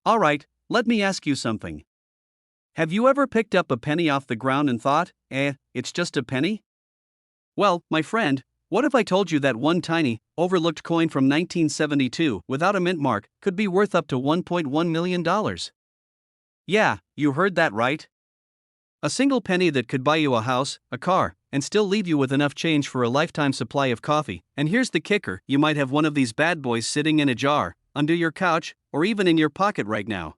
Alright, let me ask you something. Have you ever picked up a penny off the ground and thought, it's just a penny? Well, my friend, what if I told you that one tiny, overlooked coin from 1972 without a mint mark could be worth up to $1.1 million? Yeah, you heard that right. A single penny that could buy you a house, a car, and still leave you with enough change for a lifetime supply of coffee. And here's the kicker: you might have one of these bad boys sitting in a jar, under your couch, or even in your pocket right now.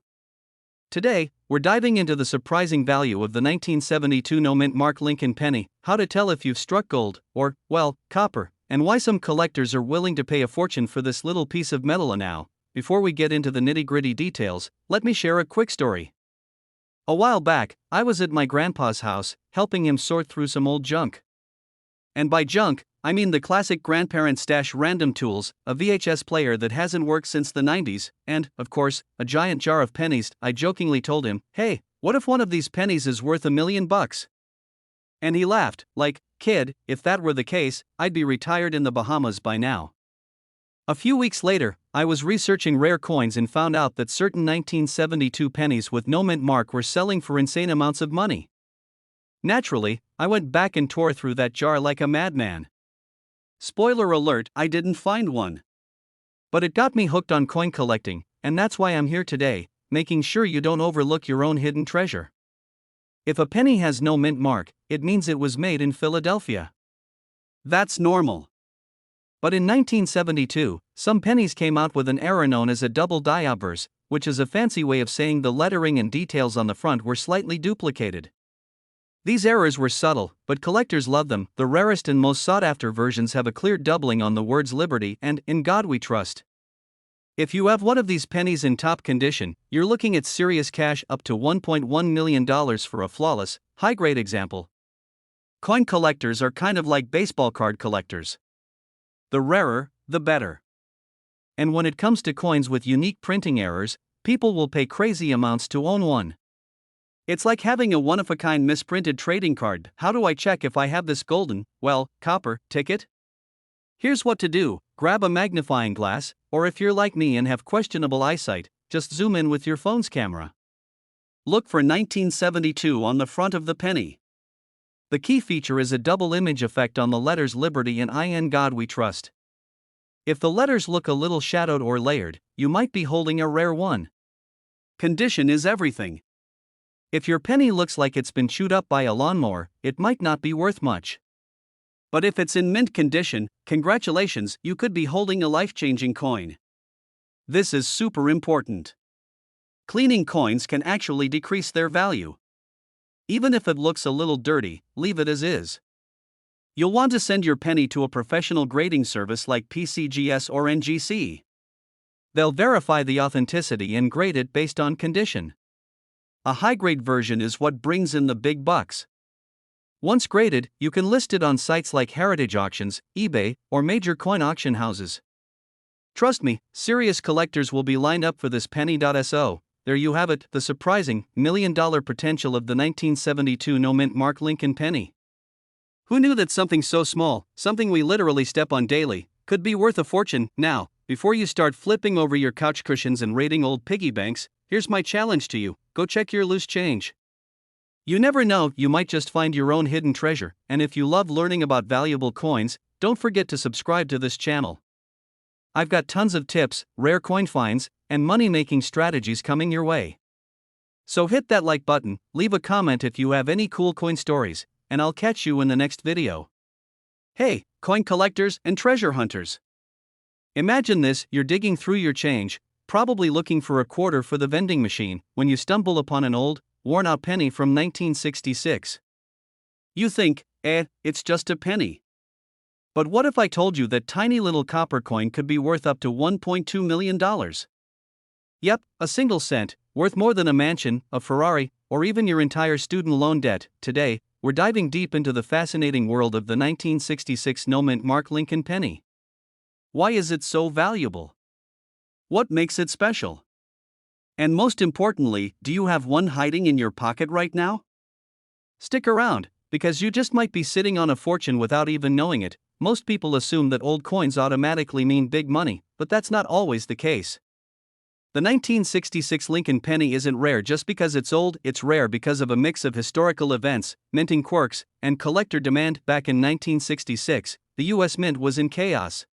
Today, we're diving into the surprising value of the 1972 no-mint mark Lincoln penny, how to tell if you've struck gold, or, well, copper, and why some collectors are willing to pay a fortune for this little piece of metal. Now, before we get into the nitty-gritty details, let me share a quick story. A while back, I was at my grandpa's house, helping him sort through some old junk. And by junk, I mean the classic grandparent stash random tools, a VHS player that hasn't worked since the 90s, and, of course, a giant jar of pennies. I jokingly told him, "Hey, what if one of these pennies is worth $1 million?" And he laughed, like, "Kid, if that were the case, I'd be retired in the Bahamas by now." A few weeks later, I was researching rare coins and found out that certain 1972 pennies with no mint mark were selling for insane amounts of money. Naturally, I went back and tore through that jar like a madman. Spoiler alert, I didn't find one. But it got me hooked on coin collecting, and that's why I'm here today, making sure you don't overlook your own hidden treasure. If a penny has no mint mark, it means it was made in Philadelphia. That's normal. But in 1972, some pennies came out with an error known as a double die obverse, which is a fancy way of saying the lettering and details on the front were slightly duplicated. These errors were subtle, but collectors love them. The rarest and most sought-after versions have a clear doubling on the words Liberty and In God We Trust. If you have one of these pennies in top condition, you're looking at serious cash, up to $1.1 million for a flawless, high-grade example. Coin collectors are kind of like baseball card collectors. The rarer, the better. And when it comes to coins with unique printing errors, people will pay crazy amounts to own one. It's like having a one-of-a-kind misprinted trading card. How do I check if I have this golden, well, copper, ticket? Here's what to do: grab a magnifying glass, or if you're like me and have questionable eyesight, just zoom in with your phone's camera. Look for 1972 on the front of the penny. The key feature is a double image effect on the letters Liberty and In God We Trust. If the letters look a little shadowed or layered, you might be holding a rare one. Condition is everything. If your penny looks like it's been chewed up by a lawnmower, it might not be worth much. But if it's in mint condition, congratulations, you could be holding a life-changing coin. This is super important. Cleaning coins can actually decrease their value. Even if it looks a little dirty, leave it as is. You'll want to send your penny to a professional grading service like PCGS or NGC. They'll verify the authenticity and grade it based on condition. A high-grade version is what brings in the big bucks. Once graded, you can list it on sites like Heritage Auctions, eBay, or major coin auction houses. Trust me, serious collectors will be lined up for this penny.so. There you have it, the surprising, $1 million potential of the 1972 no-mint mark Lincoln penny. Who knew that something so small, something we literally step on daily, could be worth a fortune? Now, before you start flipping over your couch cushions and raiding old piggy banks, here's my challenge to you: go check your loose change. You never know, you might just find your own hidden treasure. And if you love learning about valuable coins, don't forget to subscribe to this channel. I've got tons of tips, rare coin finds, and money-making strategies coming your way. So hit that like button, leave a comment if you have any cool coin stories, and I'll catch you in the next video. Hey, coin collectors and treasure hunters! Imagine this: you're digging through your change, probably looking for a quarter for the vending machine, when you stumble upon an old, worn-out penny from 1966. You think, it's just a penny. But what if I told you that tiny little copper coin could be worth up to $1.2 million? Yep, a single cent, worth more than a mansion, a Ferrari, or even your entire student loan debt. Today, we're diving deep into the fascinating world of the 1966 no-mint mark Lincoln penny. Why is it so valuable? What makes it special? And most importantly, do you have one hiding in your pocket right now? Stick around, because you just might be sitting on a fortune without even knowing it. Most people assume that old coins automatically mean big money, but that's not always the case. The 1966 Lincoln penny isn't rare just because it's old, it's rare because of a mix of historical events, minting quirks, and collector demand. Back in 1966, the US Mint was in chaos.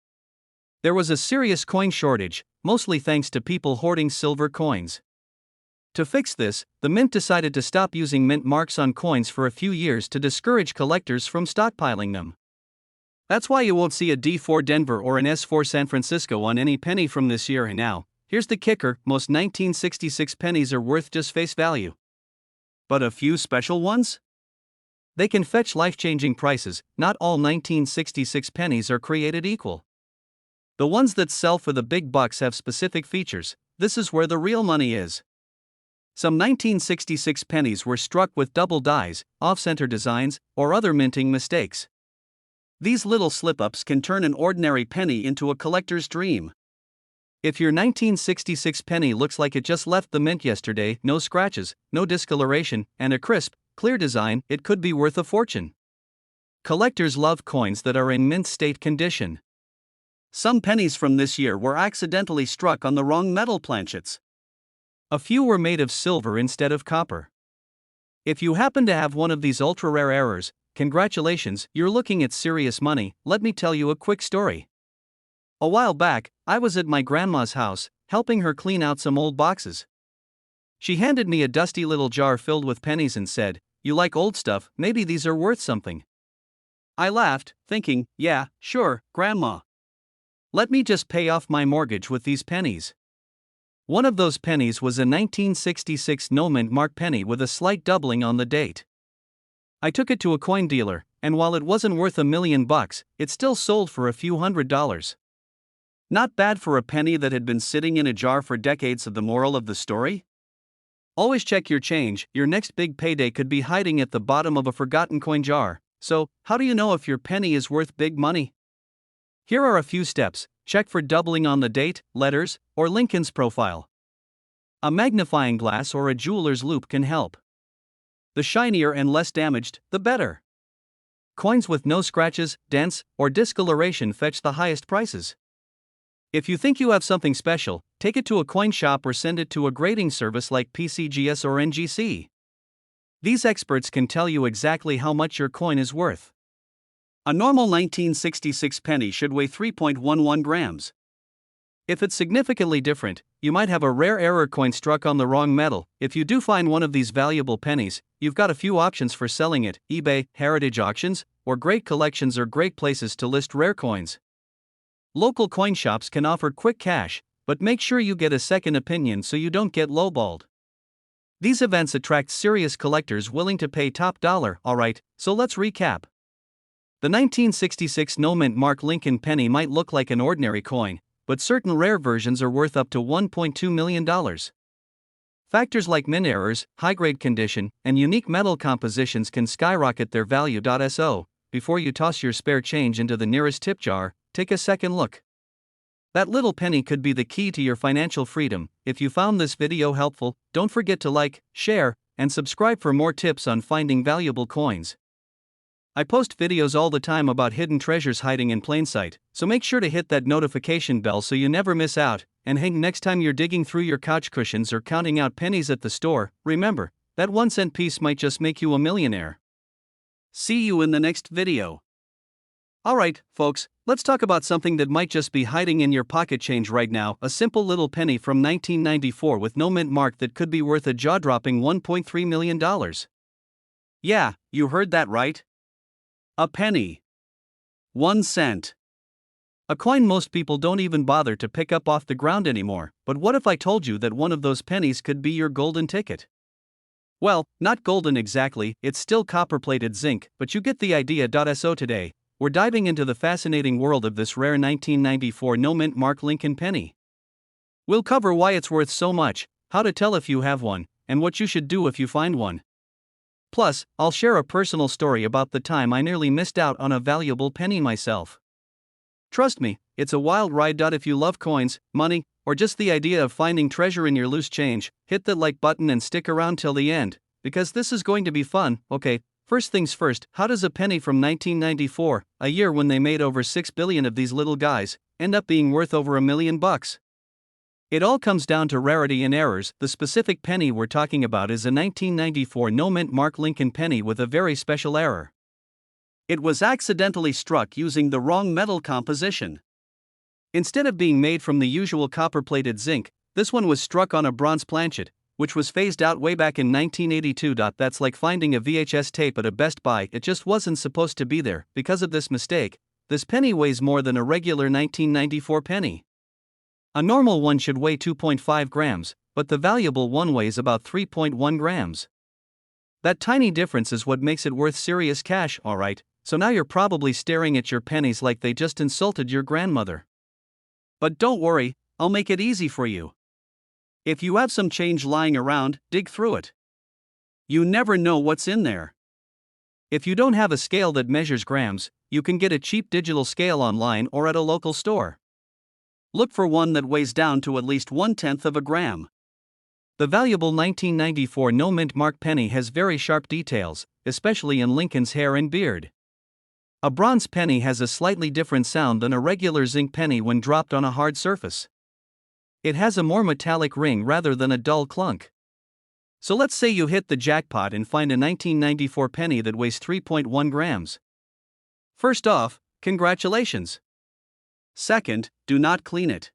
There was a serious coin shortage, mostly thanks to people hoarding silver coins. To fix this, the Mint decided to stop using mint marks on coins for a few years to discourage collectors from stockpiling them. That's why you won't see a D4 Denver or an S4 San Francisco on any penny from this year. And now, here's the kicker: most 1966 pennies are worth just face value. But a few special ones? They can fetch life-changing prices. Not all 1966 pennies are created equal. The ones that sell for the big bucks have specific features. This is where the real money is. Some 1966 pennies were struck with double dies, off-center designs, or other minting mistakes. These little slip-ups can turn an ordinary penny into a collector's dream. If your 1966 penny looks like it just left the mint yesterday, no scratches, no discoloration, and a crisp, clear design, it could be worth a fortune. Collectors love coins that are in mint state condition. Some pennies from this year were accidentally struck on the wrong metal planchets. A few were made of silver instead of copper. If you happen to have one of these ultra-rare errors, congratulations, you're looking at serious money. Let me tell you a quick story. A while back, I was at my grandma's house, helping her clean out some old boxes. She handed me a dusty little jar filled with pennies and said, "You like old stuff, maybe these are worth something." I laughed, thinking, "Yeah, sure, Grandma. Let me just pay off my mortgage with these pennies." One of those pennies was a 1966 no-mint mark penny with a slight doubling on the date. I took it to a coin dealer, and while it wasn't worth $1 million, it still sold for a few $100s. Not bad for a penny that had been sitting in a jar for decades. Of the moral of the story? Always check your change. Your next big payday could be hiding at the bottom of a forgotten coin jar. So, how do you know if your penny is worth big money? Here are a few steps. Check for doubling on the date, letters, or Lincoln's profile. A magnifying glass or a jeweler's loupe can help. The shinier and less damaged, the better. Coins with no scratches, dents, or discoloration fetch the highest prices. If you think you have something special, take it to a coin shop or send it to a grading service like PCGS or NGC. These experts can tell you exactly how much your coin is worth. A normal 1966 penny should weigh 3.11 grams. If it's significantly different, you might have a rare error coin struck on the wrong metal. If you do find one of these valuable pennies, you've got a few options for selling it: eBay, heritage auctions, or great collections are great places to list rare coins. Local coin shops can offer quick cash, but make sure you get a second opinion so you don't get lowballed. These events attract serious collectors willing to pay top dollar. Alright, so let's recap. The 1966 no-mint mark Lincoln penny might look like an ordinary coin, but certain rare versions are worth up to $1.2 million. Factors like mint errors, high-grade condition, and unique metal compositions can skyrocket their value. So, before you toss your spare change into the nearest tip jar, take a second look. That little penny could be the key to your financial freedom. If you found this video helpful, don't forget to like, share, and subscribe for more tips on finding valuable coins. I post videos all the time about hidden treasures hiding in plain sight, so make sure to hit that notification bell so you never miss out. And hey, next time you're digging through your couch cushions or counting out pennies at the store, remember, that 1-cent piece might just make you a millionaire. See you in the next video. Alright, folks, let's talk about something that might just be hiding in your pocket change right now: a simple little penny from 1994 with no mint mark that could be worth a jaw-dropping $1.3 million. Yeah, you heard that right. A penny. 1 cent. A coin most people don't even bother to pick up off the ground anymore. But what if I told you that one of those pennies could be your golden ticket? Well, not golden exactly, it's still copper-plated zinc, but you get the idea. So today, we're diving into the fascinating world of this rare 1994 no-mint mark Lincoln penny. We'll cover why it's worth so much, how to tell if you have one, and what you should do if you find one. Plus, I'll share a personal story about the time I nearly missed out on a valuable penny myself. Trust me, it's a wild ride. If you love coins, money, or just the idea of finding treasure in your loose change, hit the like button and stick around till the end, because this is going to be fun. Okay, first things first, how does a penny from 1994, a year when they made over 6 billion of these little guys, end up being worth over $1 million? It all comes down to rarity and errors. The specific penny we're talking about is a 1994 no-mint mark Lincoln penny with a very special error. It was accidentally struck using the wrong metal composition. Instead of being made from the usual copper-plated zinc, this one was struck on a bronze planchet, which was phased out way back in 1982. That's like finding a VHS tape at a Best Buy. It just wasn't supposed to be there. Because of this mistake, this penny weighs more than a regular 1994 penny. A normal one should weigh 2.5 grams, but the valuable one weighs about 3.1 grams. That tiny difference is what makes it worth serious cash, alright? So now you're probably staring at your pennies like they just insulted your grandmother. But don't worry, I'll make it easy for you. If you have some change lying around, dig through it. You never know what's in there. If you don't have a scale that measures grams, you can get a cheap digital scale online or at a local store. Look for one that weighs down to at least 1/10 of a gram. The valuable 1994 no-mint mark penny has very sharp details, especially in Lincoln's hair and beard. A bronze penny has a slightly different sound than a regular zinc penny when dropped on a hard surface. It has a more metallic ring rather than a dull clunk. So let's say you hit the jackpot and find a 1994 penny that weighs 3.1 grams. First off, congratulations. Second, do not clean it.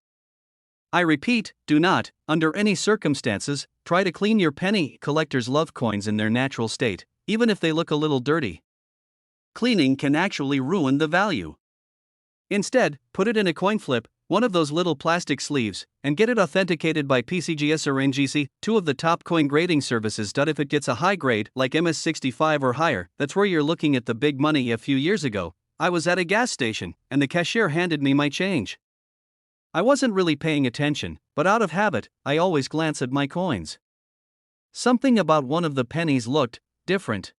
I repeat, do not, under any circumstances, try to clean your penny. Collectors love coins in their natural state, even if they look a little dirty. Cleaning can actually ruin the value. Instead, put it in a coin flip, one of those little plastic sleeves, and get it authenticated by PCGS or NGC, two of the top coin grading services. If it gets a high grade, like MS65 or higher, that's where you're looking at the big money. A few years ago, I was at a gas station, and the cashier handed me my change. I wasn't really paying attention, but out of habit, I always glance at my coins. Something about one of the pennies looked different.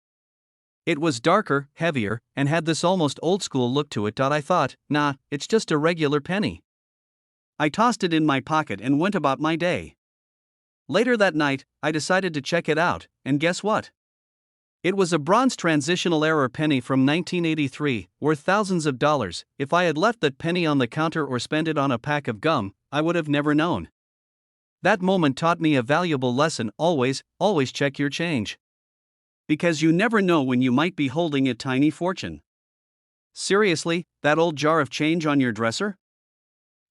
It was darker, heavier, and had this almost old-school look to it. I thought, nah, it's just a regular penny. I tossed it in my pocket and went about my day. Later that night, I decided to check it out, and guess what? It was a bronze transitional error penny from 1983, worth thousands of dollars. If I had left that penny on the counter or spent it on a pack of gum, I would have never known. That moment taught me a valuable lesson: always check your change. Because you never know when you might be holding a tiny fortune. Seriously, that old jar of change on your dresser?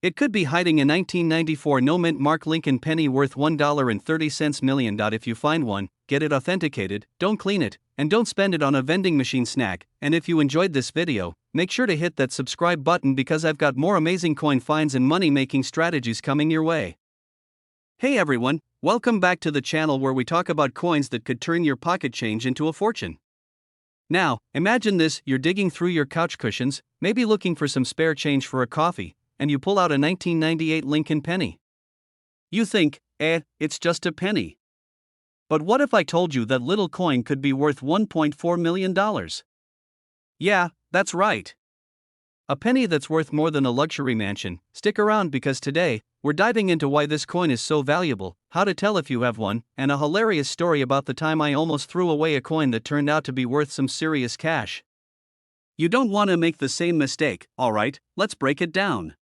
It could be hiding a 1994 no-mint mark Lincoln penny worth $1.30 million. If you find one, get it authenticated, don't clean it, and don't spend it on a vending machine snack. And if you enjoyed this video, make sure to hit that subscribe button because I've got more amazing coin finds and money-making strategies coming your way. Hey everyone, welcome back to the channel where we talk about coins that could turn your pocket change into a fortune. Now, imagine this: you're digging through your couch cushions, maybe looking for some spare change for a coffee, and you pull out a 1998 Lincoln penny. You think, it's just a penny. But what if I told you that little coin could be worth $1.4 million? Yeah, that's right. A penny that's worth more than a luxury mansion. Stick around because today, we're diving into why this coin is so valuable, how to tell if you have one, and a hilarious story about the time I almost threw away a coin that turned out to be worth some serious cash. You don't want to make the same mistake, alright, let's break it down.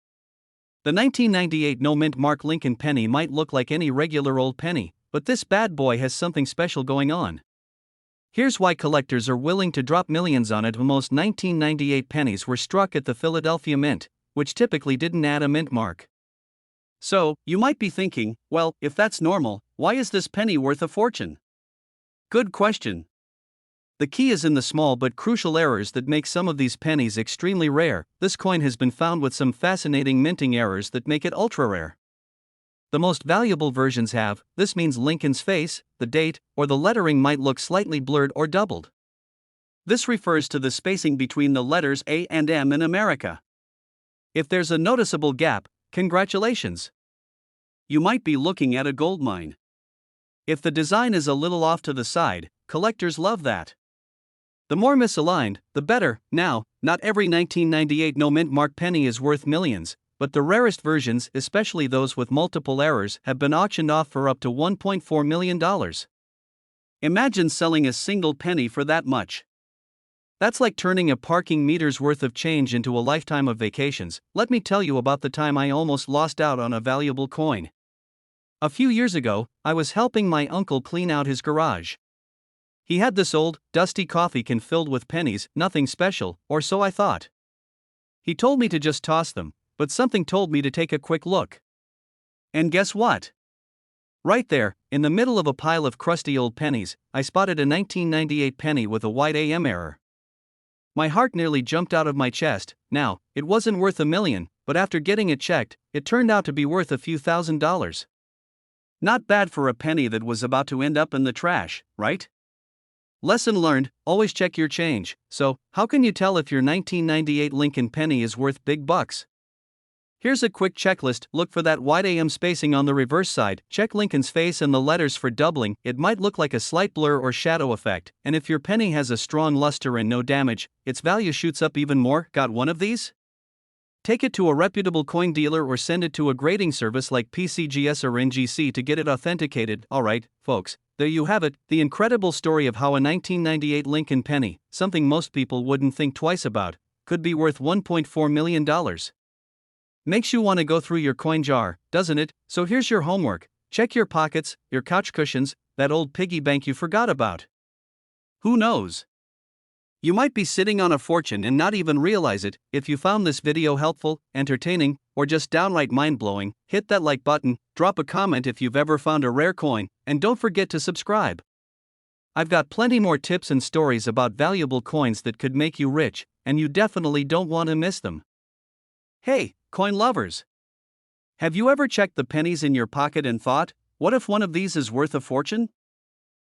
The 1998 no-mint mark Lincoln penny might look like any regular old penny, but this bad boy has something special going on. Here's why collectors are willing to drop millions on it. Most 1998 pennies were struck at the Philadelphia Mint, which typically didn't add a mint mark. So, you might be thinking, well, if that's normal, why is this penny worth a fortune? Good question. The key is in the small but crucial errors that make some of these pennies extremely rare. This coin has been found with some fascinating minting errors that make it ultra rare. The most valuable versions have, this means Lincoln's face, the date, or the lettering might look slightly blurred or doubled. This refers to the spacing between the letters A and M in America. If there's a noticeable gap, congratulations. You might be looking at a gold mine. If the design is a little off to the side, collectors love that. The more misaligned, the better. Now, not every 1998 no-mint mark penny is worth millions, but the rarest versions, especially those with multiple errors, have been auctioned off for up to $1.4 million. Imagine selling a single penny for that much. That's like turning a parking meter's worth of change into a lifetime of vacations. Let me tell you about the time I almost lost out on a valuable coin. A few years ago, I was helping my uncle clean out his garage. He had this old, dusty coffee can filled with pennies, nothing special, or so I thought. He told me to just toss them, but something told me to take a quick look. And guess what? Right there, in the middle of a pile of crusty old pennies, I spotted a 1998 penny with a white AM error. My heart nearly jumped out of my chest. Now, it wasn't worth $1 million, but after getting it checked, it turned out to be worth a few $1,000s. Not bad for a penny that was about to end up in the trash, right? Lesson learned, always check your change. So, how can you tell if your 1998 Lincoln penny is worth big bucks? Here's a quick checklist. Look for that white AM spacing on the reverse side. Check Lincoln's face and the letters for doubling. It might look like a slight blur or shadow effect. And if your penny has a strong luster and no damage, its value shoots up even more. Got one of these? Take it to a reputable coin dealer or send it to a grading service like PCGS or NGC to get it authenticated. Alright, folks, there you have it, the incredible story of how a 1998 Lincoln penny, something most people wouldn't think twice about, could be worth $1.4 million. Makes you want to go through your coin jar, doesn't it? So here's your homework. Check your pockets, your couch cushions, that old piggy bank you forgot about. Who knows? You might be sitting on a fortune and not even realize it. If you found this video helpful, entertaining, or just downright mind-blowing, hit that like button, drop a comment if you've ever found a rare coin, and don't forget to subscribe. I've got plenty more tips and stories about valuable coins that could make you rich, and you definitely don't want to miss them. Hey, coin lovers! Have you ever checked the pennies in your pocket and thought, what if one of these is worth a fortune?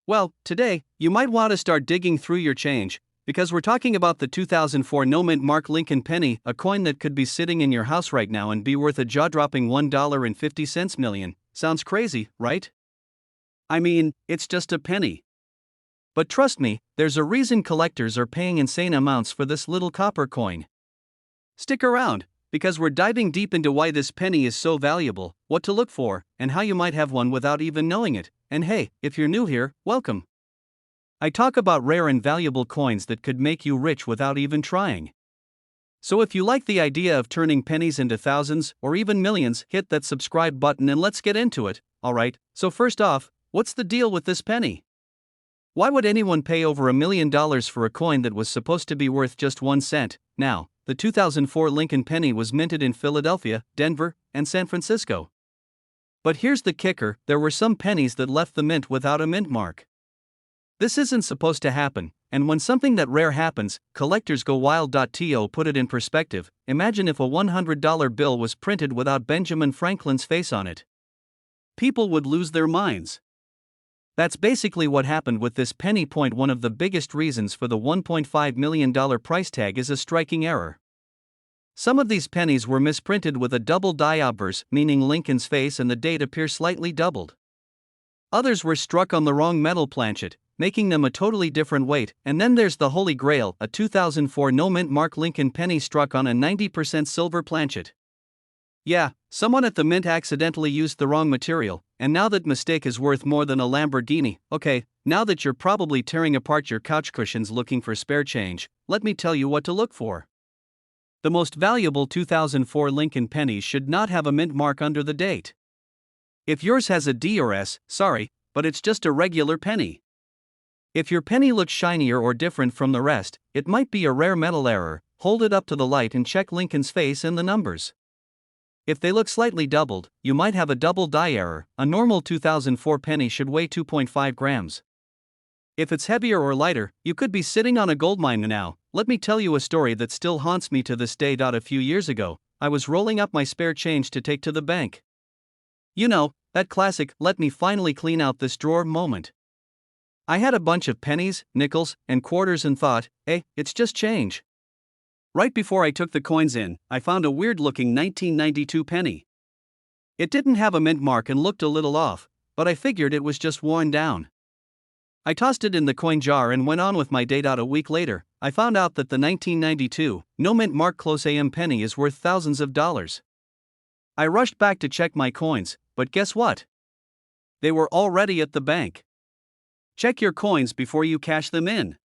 Well, today, you might want to start digging through your change, because we're talking about the 2004 no-mint mark Lincoln penny, a coin that could be sitting in your house right now and be worth a jaw-dropping $1.50 million. Sounds crazy, right? I mean, it's just a penny. But trust me, there's a reason collectors are paying insane amounts for this little copper coin. Stick around, because we're diving deep into why this penny is so valuable, what to look for, and how you might have one without even knowing it. And hey, if you're new here, welcome. I talk about rare and valuable coins that could make you rich without even trying. So if you like the idea of turning pennies into thousands or even millions, hit that subscribe button and let's get into it. Alright, so first off, what's the deal with this penny? Why would anyone pay over $1 million for a coin that was supposed to be worth just 1 cent? Now, the 2004 Lincoln penny was minted in Philadelphia, Denver, and San Francisco. But here's the kicker, there were some pennies that left the mint without a mint mark. This isn't supposed to happen, and when something that rare happens, collectors go wild. To put it in perspective, imagine if a $100 bill was printed without Benjamin Franklin's face on it. People would lose their minds. That's basically what happened with this penny. One of the biggest reasons for the $1.5 million price tag is a striking error. Some of these pennies were misprinted with a double die obverse, meaning Lincoln's face and the date appear slightly doubled. Others were struck on the wrong metal planchet, making them a totally different weight. And then there's the Holy Grail, a 2004 no-mint mark Lincoln penny struck on a 90% silver planchet. Yeah, someone at the mint accidentally used the wrong material, and now that mistake is worth more than a Lamborghini. Okay, now that you're probably tearing apart your couch cushions looking for spare change, let me tell you what to look for. The most valuable 2004 Lincoln pennies should not have a mint mark under the date. If yours has a D or S, sorry, but it's just a regular penny. If your penny looks shinier or different from the rest, it might be a rare metal error. Hold it up to the light and check Lincoln's face and the numbers. If they look slightly doubled, you might have a double die error. A normal 2004 penny should weigh 2.5 grams. If it's heavier or lighter, you could be sitting on a goldmine now. Let me tell you a story that still haunts me to this day. A few years ago, I was rolling up my spare change to take to the bank. You know, that classic, let me finally clean out this drawer moment. I had a bunch of pennies, nickels, and quarters and thought, hey, it's just change. Right before I took the coins in, I found a weird-looking 1992 penny. It didn't have a mint mark and looked a little off, but I figured it was just worn down. I tossed it in the coin jar and went on with my day. A week later, I found out that the 1992, no mint mark close AM penny is worth thousands of dollars. I rushed back to check my coins, but guess what? They were already at the bank. Check your coins before you cash them in.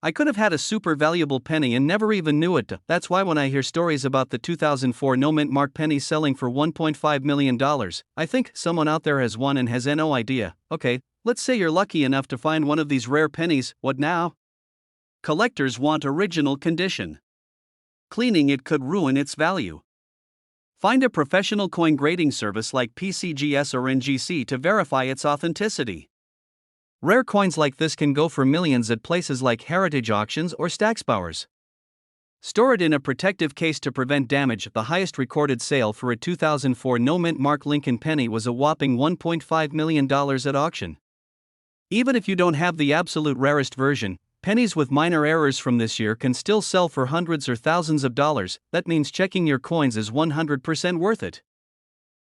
I could have had a super valuable penny and never even knew it. That's why when I hear stories about the 2004 no mint mark penny selling for $1.5 million, I think someone out there has one and has no idea. Okay, let's say you're lucky enough to find one of these rare pennies, what now? Collectors want original condition. Cleaning it could ruin its value. Find a professional coin grading service like PCGS or NGC to verify its authenticity. Rare coins like this can go for millions at places like heritage auctions or Stacksbowers. Store it in a protective case to prevent damage. The highest recorded sale for a 2004 no mint mark Lincoln penny was a whopping $1.5 million at auction. Even if you don't have the absolute rarest version, pennies with minor errors from this year can still sell for hundreds or thousands of dollars. That means checking your coins is 100% worth it.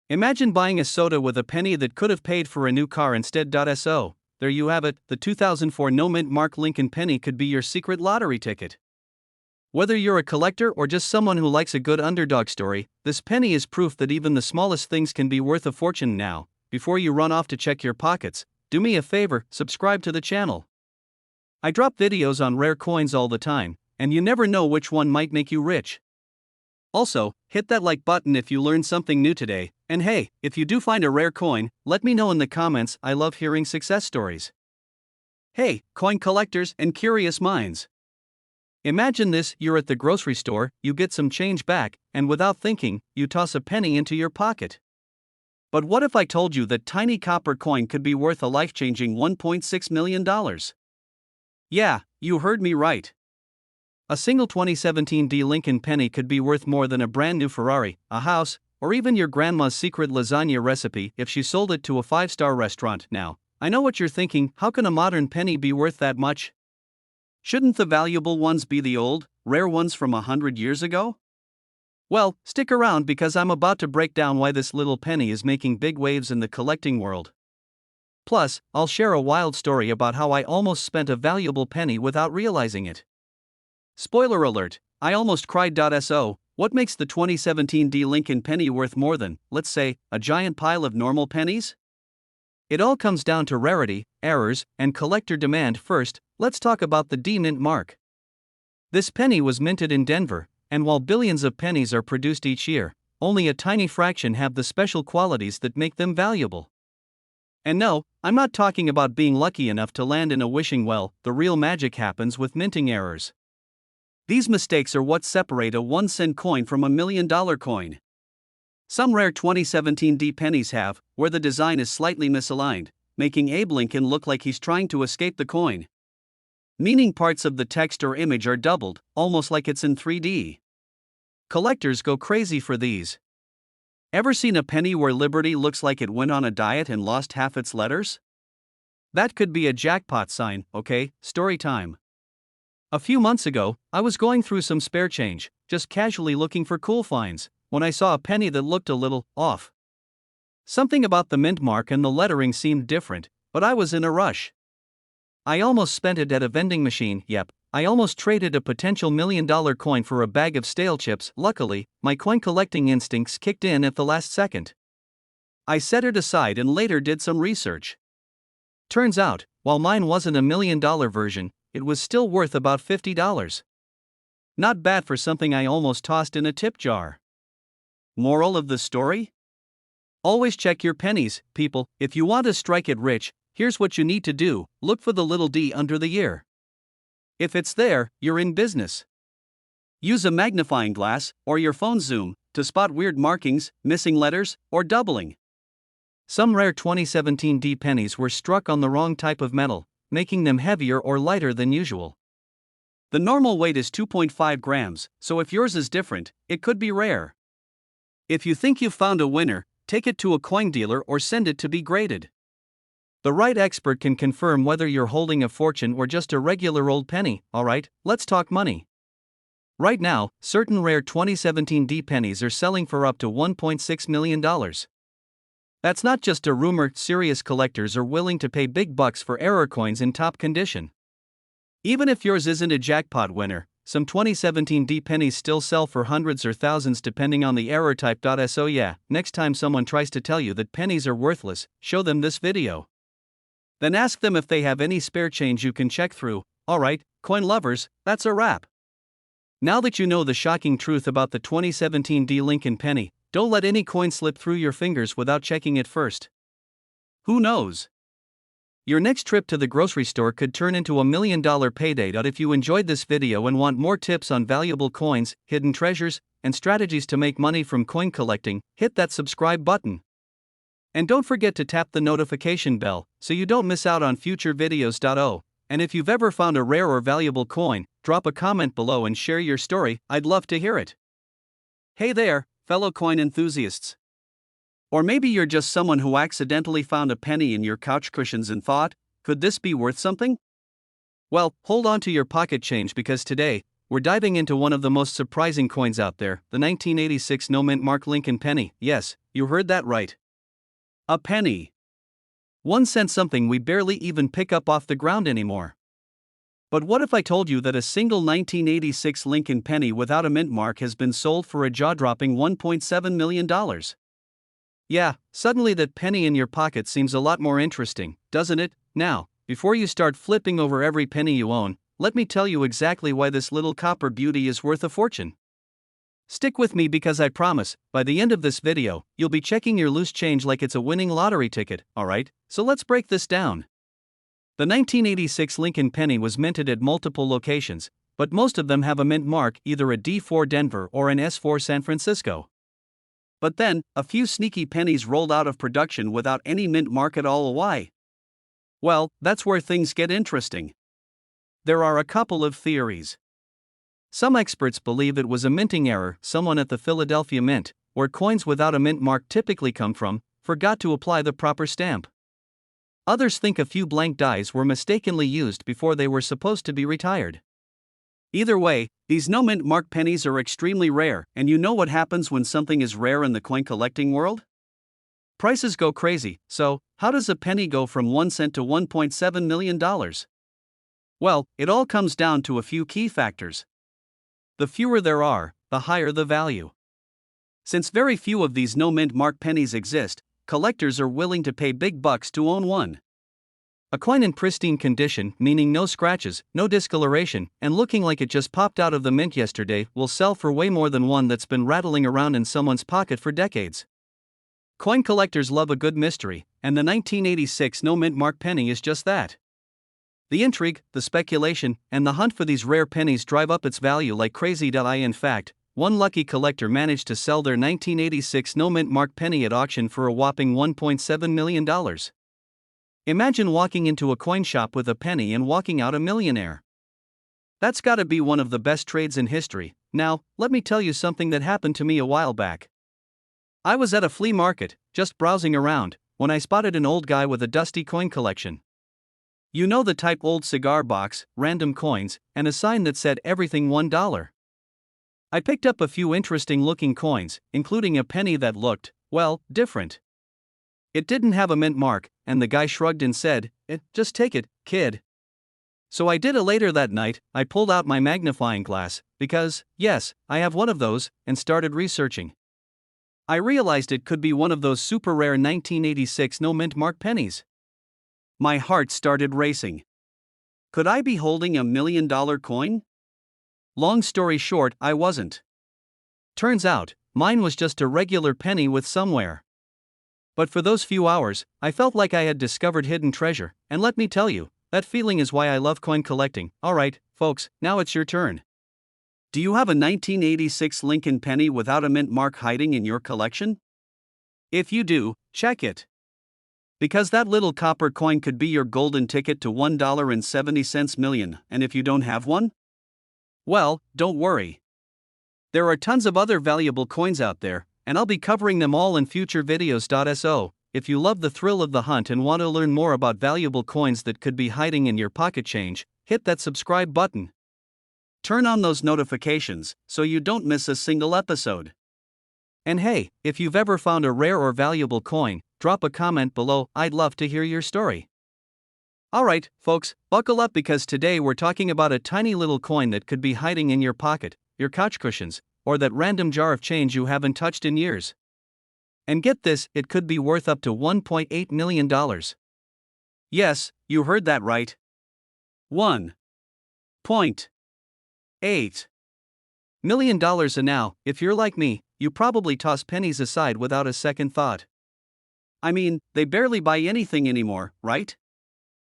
Imagine buying a soda with a penny that could have paid for a new car instead. So, there you have it, the 2004 no mint mark Lincoln penny could be your secret lottery ticket. Whether you're a collector or just someone who likes a good underdog story, this penny is proof that even the smallest things can be worth a fortune. Now, before you run off to check your pockets, do me a favor, subscribe to the channel. I drop videos on rare coins all the time, and you never know which one might make you rich. Also, hit that like button if you learned something new today, and hey, if you do find a rare coin, let me know in the comments. I love hearing success stories. Hey, coin collectors and curious minds. Imagine this, you're at the grocery store, you get some change back, and without thinking, you toss a penny into your pocket. But what if I told you that tiny copper coin could be worth a life-changing $1.6 million? Yeah, you heard me right. A single 2017 Lincoln penny could be worth more than a brand new Ferrari, a house, or even your grandma's secret lasagna recipe if she sold it to a 5-star restaurant. Now, I know what you're thinking, how can a modern penny be worth that much? Shouldn't the valuable ones be the old, rare ones from 100 years ago? Well, stick around because I'm about to break down why this little penny is making big waves in the collecting world. Plus, I'll share a wild story about how I almost spent a valuable penny without realizing it. Spoiler alert, I almost cried. So, what makes the 2017 Lincoln penny worth more than, let's say, a giant pile of normal pennies? It all comes down to rarity, errors, and collector demand. First, let's talk about the mint mark. This penny was minted in Denver, and while billions of pennies are produced each year, only a tiny fraction have the special qualities that make them valuable. And no, I'm not talking about being lucky enough to land in a wishing well. The real magic happens with minting errors. These mistakes are what separate a 1-cent coin from a $1 million coin. Some rare 2017 pennies have, where the design is slightly misaligned, making Abe Lincoln look like he's trying to escape the coin. Meaning parts of the text or image are doubled, almost like it's in 3D. Collectors go crazy for these. Ever seen a penny where Liberty looks like it went on a diet and lost half its letters? That could be a jackpot sign. Okay, story time. A few months ago, I was going through some spare change, just casually looking for cool finds, when I saw a penny that looked a little off. Something about the mint mark and the lettering seemed different, but I was in a rush. I almost spent it at a vending machine. Yep, I almost traded a potential $1 million coin for a bag of stale chips. Luckily, my coin collecting instincts kicked in at the last second. I set it aside and later did some research. Turns out, while mine wasn't a $1 million version, it was still worth about $50. Not bad for something I almost tossed in a tip jar. Moral of the story? Always check your pennies, people. If you want to strike it rich, here's what you need to do: look for the little d under the ear. If it's there, you're in business. Use a magnifying glass, or your phone zoom, to spot weird markings, missing letters, or doubling. Some rare 2017 pennies were struck on the wrong type of metal, making them heavier or lighter than usual. The normal weight is 2.5 grams, so if yours is different, it could be rare. If you think you've found a winner, take it to a coin dealer or send it to be graded. The right expert can confirm whether you're holding a fortune or just a regular old penny. Alright, let's talk money. Right now, certain rare 2017 pennies are selling for up to $1.6 million. That's not just a rumor, serious collectors are willing to pay big bucks for error coins in top condition. Even if yours isn't a jackpot winner, some 2017 pennies still sell for hundreds or thousands depending on the error type. So yeah, next time someone tries to tell you that pennies are worthless, show them this video. Then ask them if they have any spare change you can check through, Alright, coin lovers, that's a wrap. Now that you know the shocking truth about the 2017 D Lincoln penny, don't let any coin slip through your fingers without checking it first. Who knows? Your next trip to the grocery store could turn into a $1 million payday. If you enjoyed this video and want more tips on valuable coins, hidden treasures, and strategies to make money from coin collecting, hit that subscribe button. And don't forget to tap the notification bell so you don't miss out on future videos. And if you've ever found a rare or valuable coin, drop a comment below and share your story. I'd love to hear it. Hey there, fellow coin enthusiasts. Or maybe you're just someone who accidentally found a penny in your couch cushions and thought, could this be worth something? Well, hold on to your pocket change because today, we're diving into one of the most surprising coins out there, the 1986 no-mint mark Lincoln penny. Yes, you heard that right. A penny. 1 cent, something we barely even pick up off the ground anymore. But what if I told you that a single 1986 Lincoln penny without a mint mark has been sold for a jaw-dropping $1.7 million? Yeah, suddenly that penny in your pocket seems a lot more interesting, doesn't it? Now, before you start flipping over every penny you own, let me tell you exactly why this little copper beauty is worth a fortune. Stick with me because I promise, by the end of this video, you'll be checking your loose change like it's a winning lottery ticket, alright? So let's break this down. The 1986 Lincoln penny was minted at multiple locations, but most of them have a mint mark, either a D4 Denver or an S4 San Francisco. But then, a few sneaky pennies rolled out of production without any mint mark at all. Why? Well, that's where things get interesting. There are a couple of theories. Some experts believe it was a minting error. Someone at the Philadelphia Mint, where coins without a mint mark typically come from, forgot to apply the proper stamp. Others think a few blank dies were mistakenly used before they were supposed to be retired. Either way, these no mint mark pennies are extremely rare, and you know what happens when something is rare in the coin collecting world? Prices go crazy. So, how does a penny go from 1 cent to $1.7 million? Well, it all comes down to a few key factors. The fewer there are, the higher the value. Since very few of these no mint mark pennies exist, collectors are willing to pay big bucks to own one. A coin in pristine condition, meaning no scratches, no discoloration, and looking like it just popped out of the mint yesterday, will sell for way more than one that's been rattling around in someone's pocket for decades. Coin collectors love a good mystery, and the 1986 no mint mark penny is just that. The intrigue, the speculation, and the hunt for these rare pennies drive up its value like crazy. In fact, one lucky collector managed to sell their 1986 no mint mark penny at auction for a whopping $1.7 million. Imagine walking into a coin shop with a penny and walking out a millionaire. That's gotta be one of the best trades in history. Now, let me tell you something that happened to me a while back. I was at a flea market, just browsing around, when I spotted an old guy with a dusty coin collection. You know the type: old cigar box, random coins, and a sign that said everything $1. I picked up a few interesting looking coins, including a penny that looked, well, different. It didn't have a mint mark, and the guy shrugged and said, just take it, kid. So I did. Later that night, I pulled out my magnifying glass, because, yes, I have one of those, and started researching. I realized it could be one of those super rare 1986 no mint mark pennies. My heart started racing. Could I be holding a $1 million coin? Long story short, I wasn't. Turns out, mine was just a regular penny with somewhere. But for those few hours, I felt like I had discovered hidden treasure, and let me tell you, that feeling is why I love coin collecting. Alright, folks, now it's your turn. Do you have a 1986 Lincoln penny without a mint mark hiding in your collection? If you do, check it. Because that little copper coin could be your golden ticket to $1.70 million, and if you don't have one? Well, don't worry. There are tons of other valuable coins out there, and I'll be covering them all in future videos. So, if you love the thrill of the hunt and want to learn more about valuable coins that could be hiding in your pocket change, hit that subscribe button. Turn on those notifications so you don't miss a single episode. And hey, if you've ever found a rare or valuable coin, drop a comment below. I'd love to hear your story. Alright, folks, buckle up because today we're talking about a tiny little coin that could be hiding in your pocket, your couch cushions, or that random jar of change you haven't touched in years. And get this, it could be worth up to $1.8 million. Yes, you heard that right. 1. $8 million. And now, if you're like me, you probably toss pennies aside without a second thought. I mean, they barely buy anything anymore, right?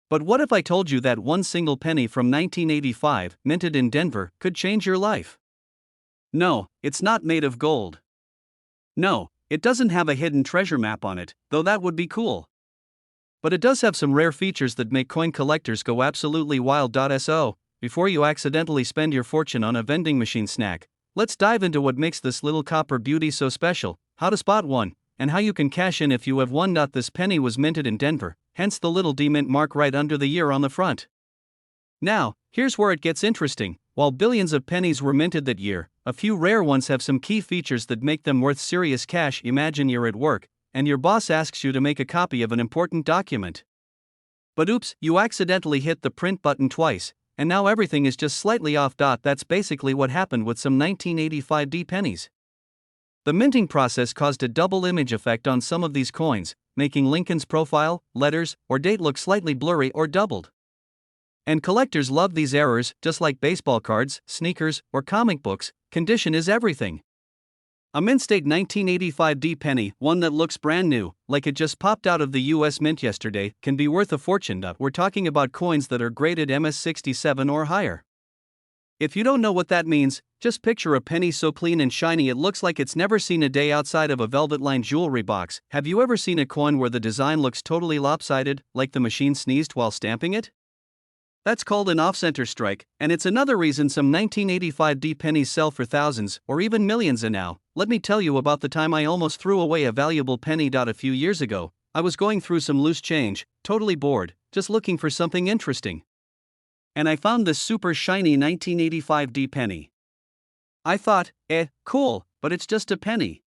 But what if I told you that one single penny from 1985, minted in Denver, could change your life? No, it's not made of gold. No, it doesn't have a hidden treasure map on it, though that would be cool. But it does have some rare features that make coin collectors go absolutely wild. So, before you accidentally spend your fortune on a vending machine snack, let's dive into what makes this little copper beauty so special, how to spot one, and how you can cash in if you have one. This penny was minted in Denver, hence the little D mint mark right under the year on the front. Now, here's where it gets interesting. While billions of pennies were minted that year, a few rare ones have some key features that make them worth serious cash. Imagine you're at work, and your boss asks you to make a copy of an important document. But oops, you accidentally hit the print button twice, and now everything is just slightly off. That's basically what happened with some 1985 D pennies. The minting process caused a double image effect on some of these coins, making Lincoln's profile, letters, or date look slightly blurry or doubled. And collectors love these errors. Just like baseball cards, sneakers, or comic books, condition is everything. A mint-state 1985 D penny, one that looks brand new, like it just popped out of the US Mint yesterday, can be worth a fortune. We're talking about coins that are graded MS67 or higher. If you don't know what that means, just picture a penny so clean and shiny it looks like it's never seen a day outside of a velvet-lined jewelry box. Have you ever seen a coin where the design looks totally lopsided, like the machine sneezed while stamping it? That's called an off-center strike, and it's another reason some 1985 D pennies sell for thousands or even millions. And now, let me tell you about the time I almost threw away a valuable penny. A few years ago, I was going through some loose change, totally bored, just looking for something interesting. And I found this super shiny 1985 D penny. I thought, cool, but it's just a penny.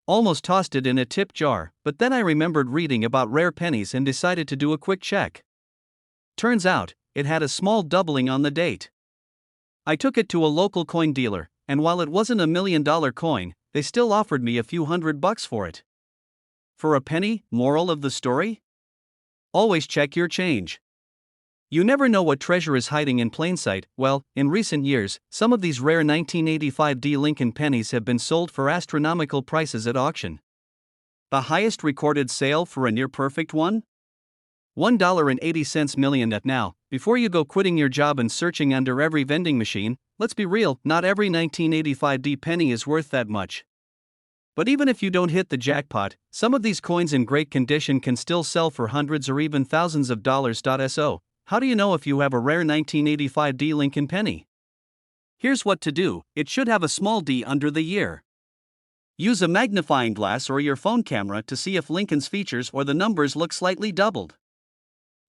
Almost tossed it in a tip jar, but then I remembered reading about rare pennies and decided to do a quick check. Turns out, it had a small doubling on the date. I took it to a local coin dealer, and while it wasn't $1 million coin, they still offered me a few $100 for it. For a penny, moral of the story? Always check your change. You never know what treasure is hiding in plain sight. Well, in recent years, some of these rare 1985 D Lincoln pennies have been sold for astronomical prices at auction. The highest recorded sale for a near-perfect one? $1.80 million. Now, before you go quitting your job and searching under every vending machine, let's be real, not every 1985 D penny is worth that much. But even if you don't hit the jackpot, some of these coins in great condition can still sell for hundreds or even thousands of dollars. So, how do you know if you have a rare 1985 D Lincoln penny? Here's what to do. It should have a small D under the year. Use a magnifying glass or your phone camera to see if Lincoln's features or the numbers look slightly doubled.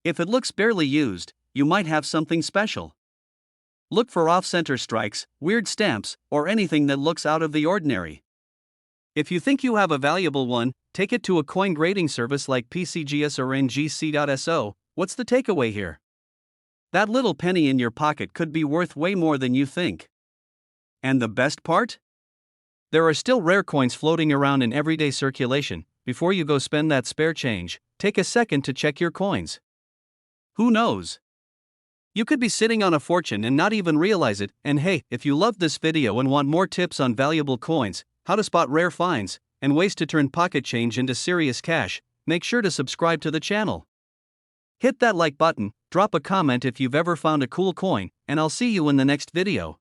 If it looks barely used, you might have something special. Look for off-center strikes, weird stamps, or anything that looks out of the ordinary. If you think you have a valuable one, take it to a coin grading service like PCGS or NGC.so. What's the takeaway here? That little penny in your pocket could be worth way more than you think. And the best part? There are still rare coins floating around in everyday circulation. Before you go spend that spare change, take a second to check your coins. Who knows? You could be sitting on a fortune and not even realize it. And hey, if you loved this video and want more tips on valuable coins, how to spot rare finds, and ways to turn pocket change into serious cash, make sure to subscribe to the channel. Hit that like button, drop a comment if you've ever found a cool coin, and I'll see you in the next video.